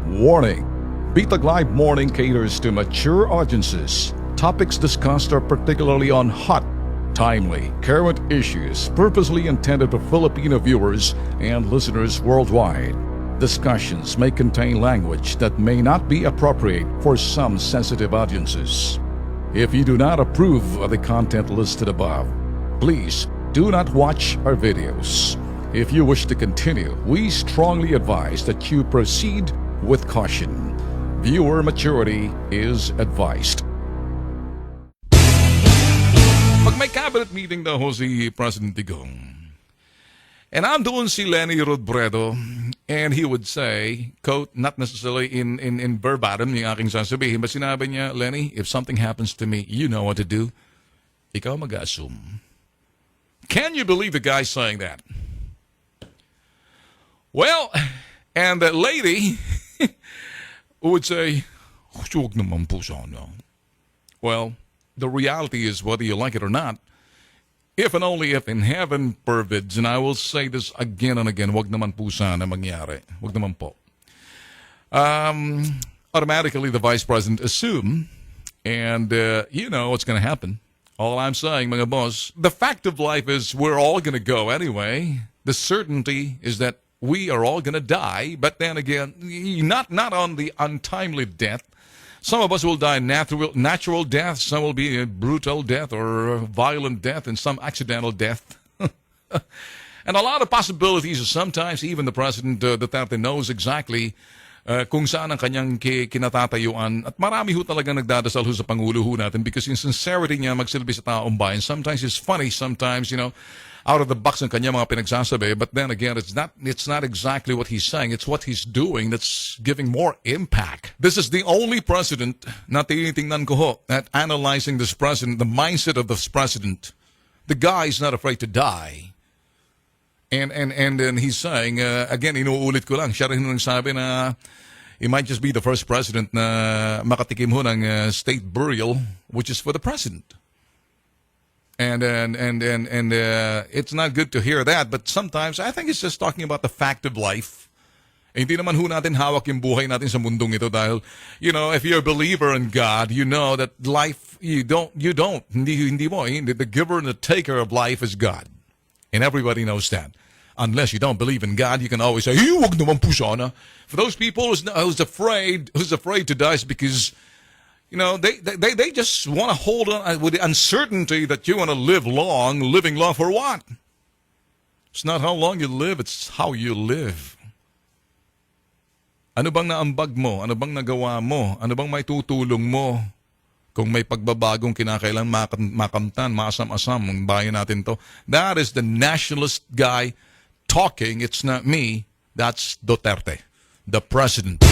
Warning: BITAG Live Morning caters to mature audiences. Topics discussed are particularly on hot, timely, current issues purposely intended for Filipino viewers and listeners worldwide. Discussions may contain language that may not be appropriate for some sensitive audiences. If you do not approve of the content listed above, please do not watch our videos. If you wish to continue, we strongly advise that you proceed with caution. Viewer maturity is advised. Pag may cabinet meeting daw ho si President Digong, and I'm doing si Lenny Robredo, and he would say, quote, not necessarily in verbatim yung aking sasabihin, but sinabi niya, Lenny, if something happens to me, you know what to do. Ikaw mag-assume. Can you believe the guy saying that? Well, and that lady would say, huwag naman po sana. Well, the reality is, whether you like it or not, if and only if in heaven pervids, and I will say this again and again, wag naman po sana mangyari. Wag naman po. Automatically, the Vice President assume, and you know what's going to happen. All I'm saying, mga boss, the fact of life is we're all going to go anyway. The certainty is that we are all going to die, but then again, not on the untimely death. Some of us will die natural death, some will be a brutal death or a violent death, and some accidental death. And a lot of possibilities. Sometimes even the President Duterte knows exactly kung saan ang kanyang kinatatayuan. At marami ho talaga nagdadasal ho sa Pangulo ho natin because yung sincerity niya magsilbi sa taong bayan. Sometimes it's funny, sometimes, you know, out of the box ang kanya mga pinagsasabi. But then again, it's not exactly what he's saying. It's what he's doing that's giving more impact. This is the only president na tinitingnan ko ho at analyzing this president, the mindset of this president. The guy is not afraid to die. And he's saying, again, inuulit ko lang, siya rin nang sabi na he might just be the first president na makatikim ho ng state burial, which is for the president. And it's not good to hear that, but sometimes I think it's just talking about the fact of life. Eh, hindi naman ho natin hawak yung buhay natin sa mundong ito dahil, you know, if you're a believer in God, you know that life, hindi mo, the giver and the taker of life is God. And everybody knows that. Unless you don't believe in God, you can always say, wag naman po sana. For those people who's afraid to die is because, you know, they just want to hold on with the uncertainty that you want to live long. Living long for what? It's not how long you live, it's how you live. Ano bang naambag mo? Ano bang nagawa mo? Ano bang may tutulong mo? Kung may pagbabagong kinakailang makamtan, maasam-asam ang bayan natin to. That is the nationalist guy talking. It's not me. That's Duterte, the president.